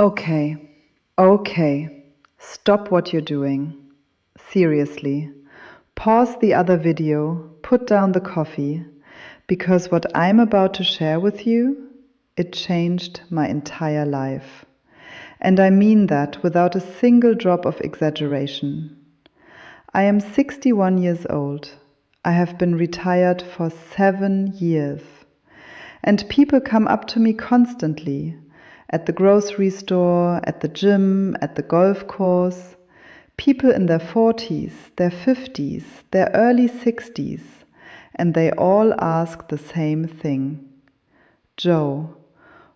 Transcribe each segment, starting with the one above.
Okay, okay. Stop what you're doing. Seriously. Pause the other video, put down the coffee, because what I'm about to share with you, it changed my entire life. And I mean that without a single drop of exaggeration. I am 61 years old. I have been retired for 7 years. And people come up to me constantly, at the grocery store, at the gym, at the golf course. People in their 40s, their 50s, their early 60s, and they all ask the same thing. Joe,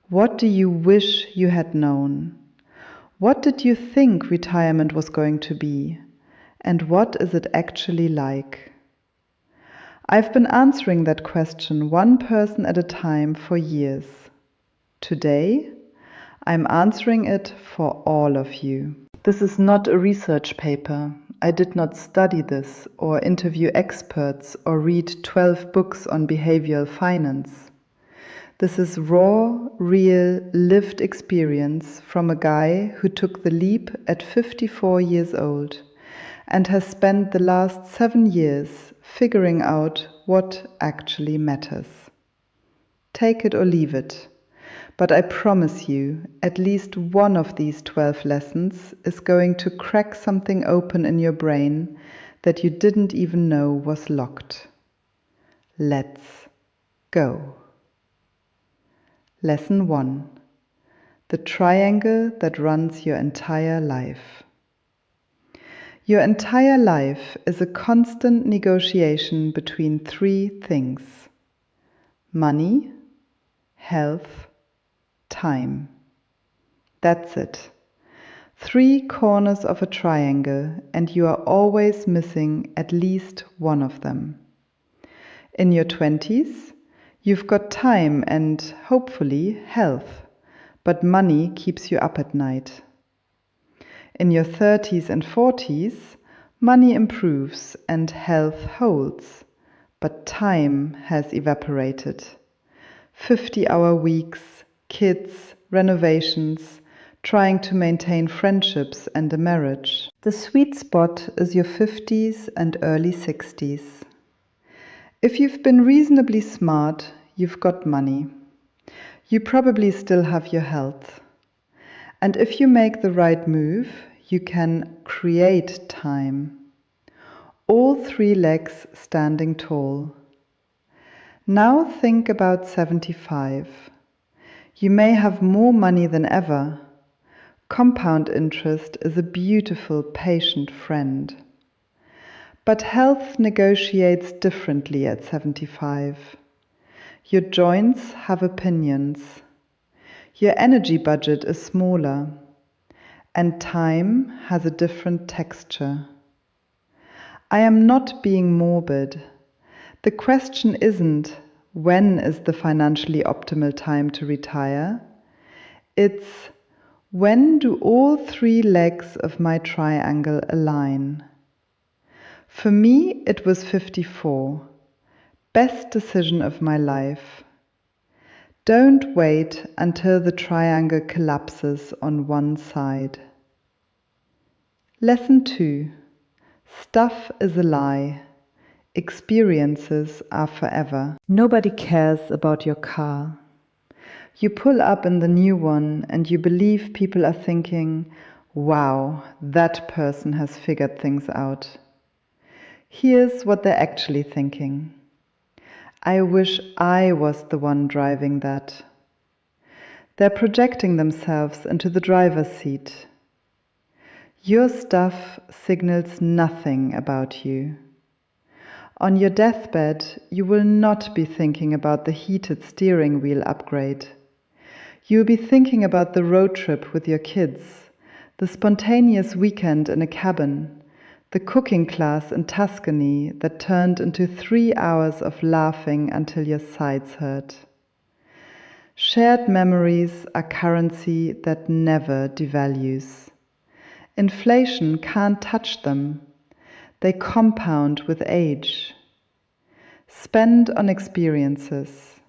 what do you wish you had known? What did you think retirement was going to be? And what is it actually like? I've been answering that question one person at a time for years. Today, I'm answering it for all of you. This is not a research paper. I did not study this or interview experts or read 12 books on behavioral finance. This is raw, real, lived experience from a guy who took the leap at 54 years old and has spent the last 7 years figuring out what actually matters. Take it or leave it. But I promise you, at least one of these 12 lessons is going to crack something open in your brain that you didn't even know was locked. Let's go. Lesson 1. The triangle that runs your entire life. Your entire life is a constant negotiation between 3 things: money, health, time. That's it. 3 corners of a triangle, and you are always missing at least one of them. In your 20s, you've got time and, hopefully, health, but money keeps you up at night. In your 30s and 40s, money improves and health holds, but time has evaporated. 50-hour weeks, kids, renovations, trying to maintain friendships and a marriage. The sweet spot is your 50s and early 60s. If you've been reasonably smart, you've got money. You probably still have your health. And if you make the right move, you can create time. All 3 legs standing tall. Now think about 75. You may have more money than ever. Compound interest is a beautiful, patient friend. But health negotiates differently at 75. Your joints have opinions. Your energy budget is smaller. And time has a different texture. I am not being morbid. The question isn't, when is the financially optimal time to retire? It's, when do all 3 legs of my triangle align? For me, it was 54. Best decision of my life. Don't wait until the triangle collapses on one side. Lesson 2. Stuff is a lie. Experiences are forever. Nobody cares about your car. You pull up in the new one and you believe people are thinking, wow, that person has figured things out. Here's what they're actually thinking. I wish I was the one driving that. They're projecting themselves into the driver's seat. Your stuff signals nothing about you. On your deathbed, you will not be thinking about the heated steering wheel upgrade. You'll be thinking about the road trip with your kids, the spontaneous weekend in a cabin, the cooking class in Tuscany that turned into 3 hours of laughing until your sides hurt. Shared memories are currency that never devalues. Inflation can't touch them. They compound with age. Spend on experiences.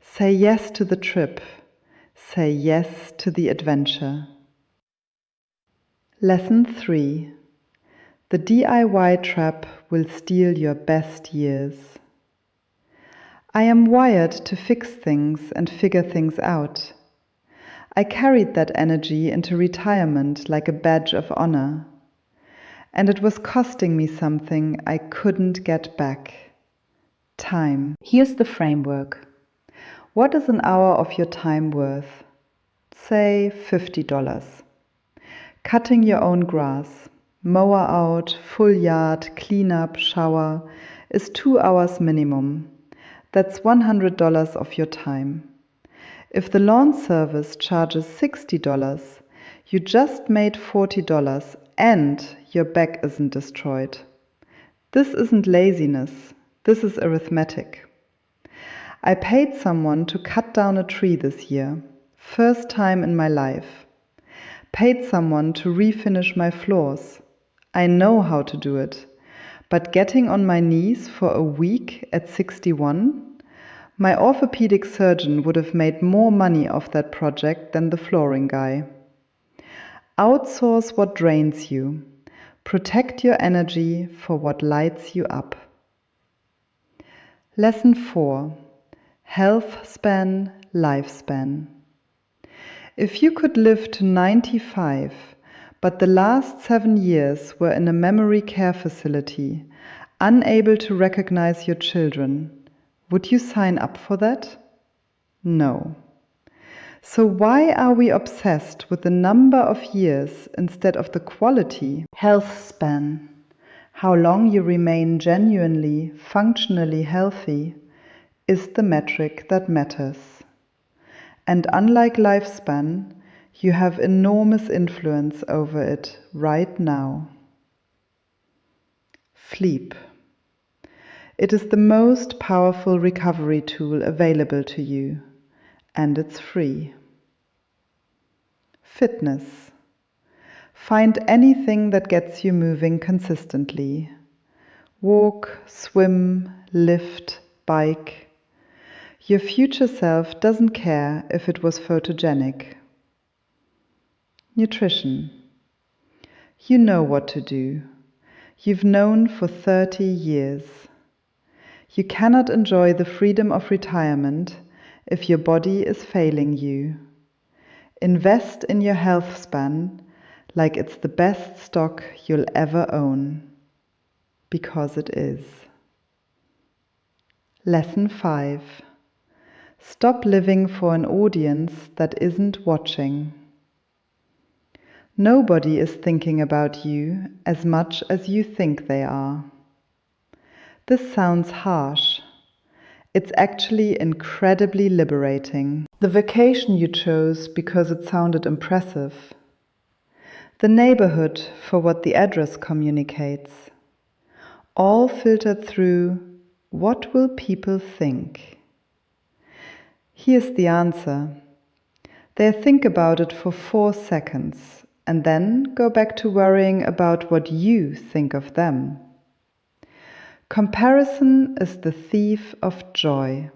Say yes to the trip. Say yes to the adventure. Lesson 3. The DIY trap will steal your best years. I am wired to fix things and figure things out. I carried that energy into retirement like a badge of honor. And it was costing me something I couldn't get back. Time. Here's the framework. What is an hour of your time worth? Say $50. Cutting your own grass, mower out, full yard, clean up, shower is 2 hours minimum. That's $100 of your time. If the lawn service charges $60, you just made $40 and your back isn't destroyed. This isn't laziness, this is arithmetic. I paid someone to cut down a tree this year, first time in my life. Paid someone to refinish my floors. I know how to do it, but getting on my knees for a week at 61, my orthopedic surgeon would have made more money off that project than the flooring guy. Outsource what drains you. Protect your energy for what lights you up. Lesson 4. Health span, lifespan. If you could live to 95, but the last 7 years were in a memory care facility, unable to recognize your children, would you sign up for that? No. So why are we obsessed with the number of years instead of the quality? Health span. How long you remain genuinely, functionally healthy is the metric that matters. And unlike lifespan, you have enormous influence over it right now. Sleep. It is the most powerful recovery tool available to you, and it's free. Fitness. Find anything that gets you moving consistently. Walk, swim, lift, bike. Your future self doesn't care if it was photogenic. Nutrition. You know what to do. You've known for 30 years. You cannot enjoy the freedom of retirement if your body is failing you. Invest in your health span like it's the best stock you'll ever own. Because it is. Lesson 5. Stop living for an audience that isn't watching. Nobody is thinking about you as much as you think they are. This sounds harsh. It's actually incredibly liberating. The vacation you chose because it sounded impressive. The neighborhood for what the address communicates. All filtered through, what will people think? Here's the answer. They think about it for 4 seconds and then go back to worrying about what you think of them. Comparison is the thief of joy.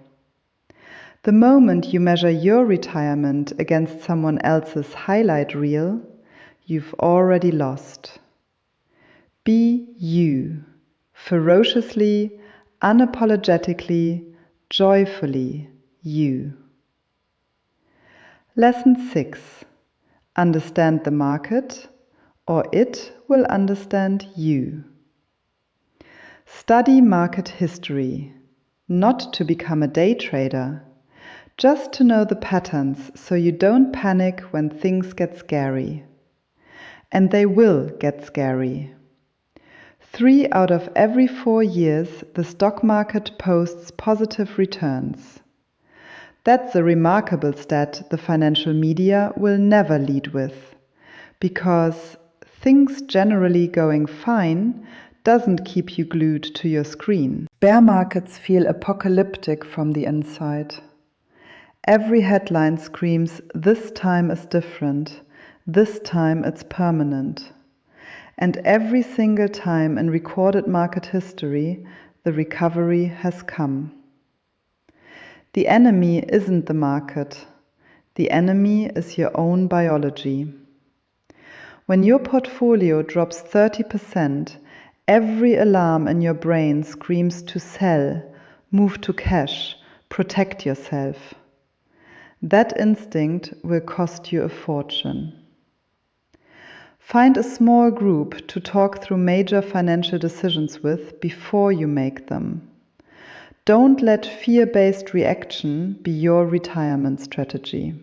The moment you measure your retirement against someone else's highlight reel, you've already lost. Be you, ferociously, unapologetically, joyfully you. Lesson 6. Understand the market, or it will understand you. Study market history, not to become a day trader, just to know the patterns so you don't panic when things get scary. And they will get scary. 3 out of every 4 years, the stock market posts positive returns. That's a remarkable stat the financial media will never lead with, because things generally going fine doesn't keep you glued to your screen. Bear markets feel apocalyptic from the inside. Every headline screams, "This time is different, this time it's permanent." And every single time in recorded market history, the recovery has come. The enemy isn't the market. The enemy is your own biology. When your portfolio drops 30%, every alarm in your brain screams to sell, move to cash, protect yourself. That instinct will cost you a fortune. Find a small group to talk through major financial decisions with before you make them. Don't let fear-based reaction be your retirement strategy.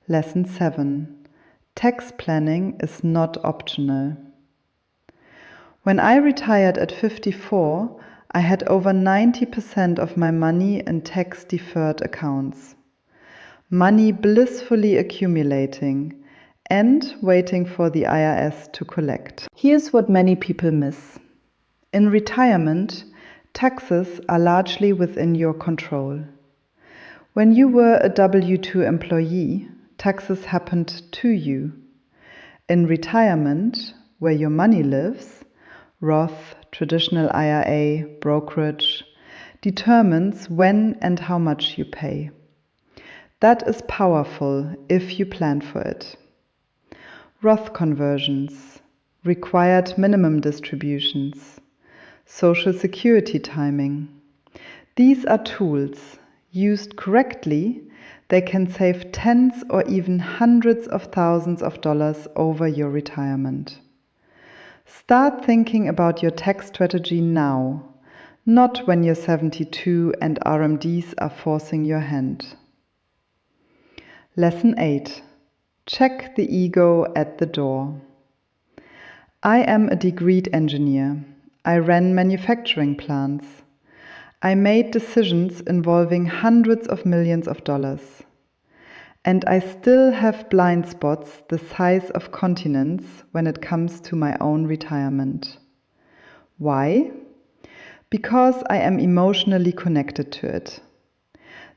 Lesson 7. Tax planning is not optional. When I retired at 54, I had over 90% of my money in tax-deferred accounts. Money blissfully accumulating and waiting for the IRS to collect. Here's what many people miss. In retirement, taxes are largely within your control. When you were a W-2 employee, taxes happened to you. In retirement, where your money lives, Roth, traditional IRA, brokerage, determines when and how much you pay. That is powerful if you plan for it. Roth conversions, required minimum distributions, Social Security timing. These are tools. Used correctly, they can save tens or even hundreds of thousands of dollars over your retirement. Start thinking about your tax strategy now, not when you're 72 and RMDs are forcing your hand. Lesson 8. Check the ego at the door. I am a degreed engineer. I ran manufacturing plants. I made decisions involving hundreds of millions of dollars. And I still have blind spots the size of continents when it comes to my own retirement. Why? Because I am emotionally connected to it.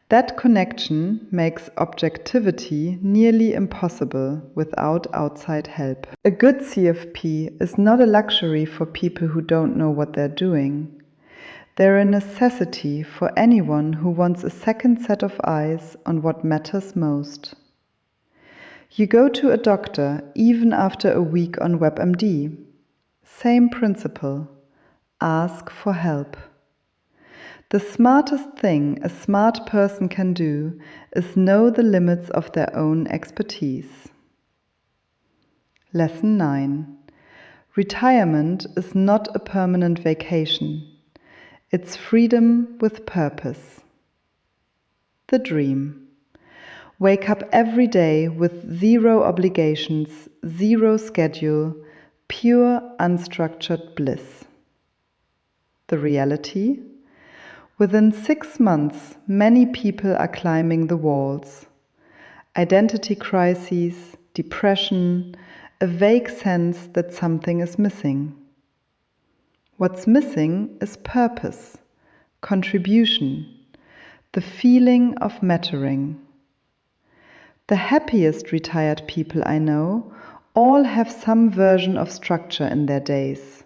That connection makes objectivity nearly impossible without outside help. A good CFP is not a luxury for people who don't know what they're doing. They're a necessity for anyone who wants a second set of eyes on what matters most. You go to a doctor even after a week on WebMD. Same principle. Ask for help. The smartest thing a smart person can do is know the limits of their own expertise. Lesson 9. Retirement is not a permanent vacation. It's freedom with purpose. The dream. Wake up every day with zero obligations, zero schedule, pure unstructured bliss. The reality? Within 6 months, many people are climbing the walls. Identity crises, depression, a vague sense that something is missing. What's missing is purpose, contribution, the feeling of mattering. The happiest retired people I know all have some version of structure in their days.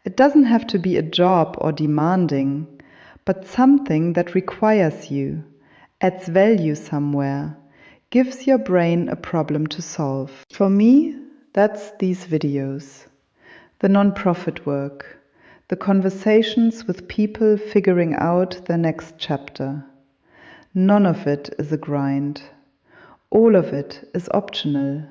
It doesn't have to be a job or demanding, but something that requires you, adds value somewhere, gives your brain a problem to solve. For me, that's these videos. The non-profit work, the conversations with people figuring out their next chapter. None of it is a grind. All of it is optional.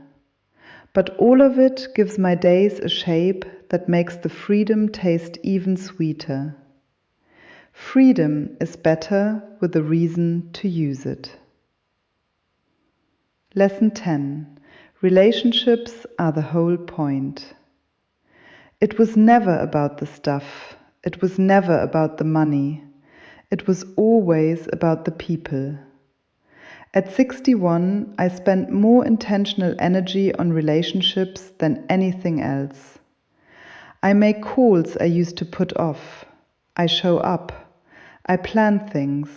But all of it gives my days a shape that makes the freedom taste even sweeter. Freedom is better with a reason to use it. Lesson 10. Relationships are the whole point. It was never about the stuff. It was never about the money. It was always about the people. At 61, I spent more intentional energy on relationships than anything else. I make calls I used to put off. I show up. I plan things.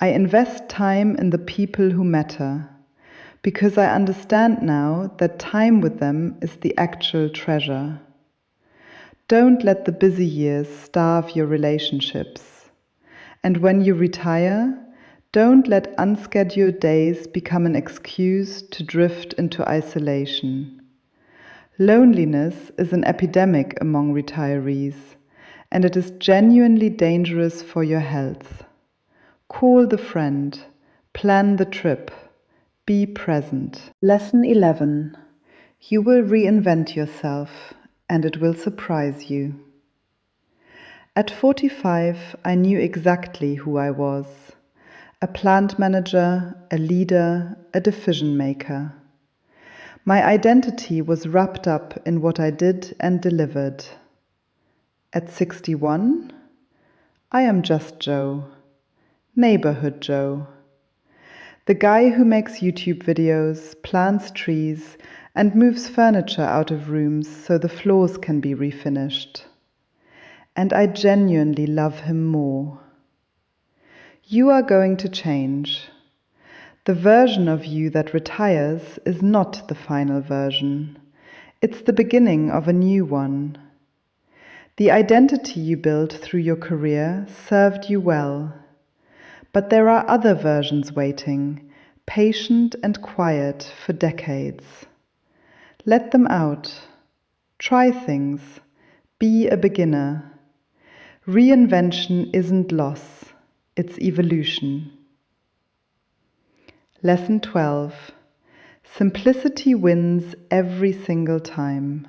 I invest time in the people who matter, because I understand now that time with them is the actual treasure. Don't let the busy years starve your relationships. And when you retire, Don't let unscheduled days become an excuse to drift into isolation. Loneliness is an epidemic among retirees, and it is genuinely dangerous for your health. Call the friend, plan the trip, be present. Lesson 11. You will reinvent yourself, and it will surprise you. At 45, I knew exactly who I was. A plant manager, a leader, a decision maker. My identity was wrapped up in what I did and delivered. At 61, I am just Joe, neighborhood Joe. The guy who makes YouTube videos, plants trees, and moves furniture out of rooms so the floors can be refinished. And I genuinely love him more. You are going to change. The version of you that retires is not the final version. It's the beginning of a new one. The identity you built through your career served you well. But there are other versions waiting, patient and quiet for decades. Let them out. Try things. Be a beginner. Reinvention isn't loss, it's evolution. Lesson 12. Simplicity wins every single time.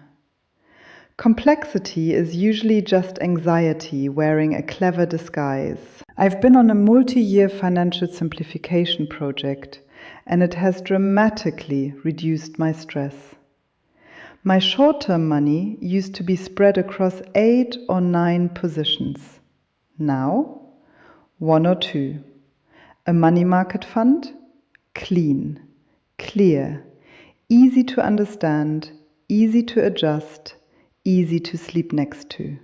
Complexity is usually just anxiety wearing a clever disguise. I've been on a multi-year financial simplification project, and it has dramatically reduced my stress. My short-term money used to be spread across 8 or 9 positions. Now, 1 or 2. A money market fund? Clean, clear, easy to understand, easy to adjust, easy to sleep next to.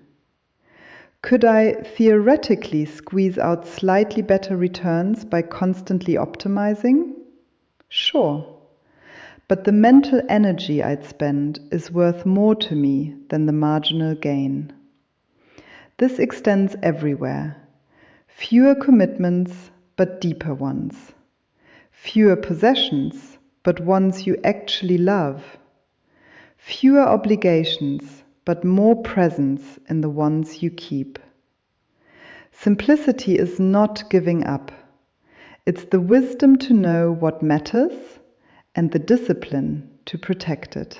Could I theoretically squeeze out slightly better returns by constantly optimizing? Sure. But the mental energy I'd spend is worth more to me than the marginal gain. This extends everywhere. Fewer commitments, but deeper ones. Fewer possessions, but ones you actually love. Fewer obligations, but more presence in the ones you keep. Simplicity is not giving up. It's the wisdom to know what matters and the discipline to protect it.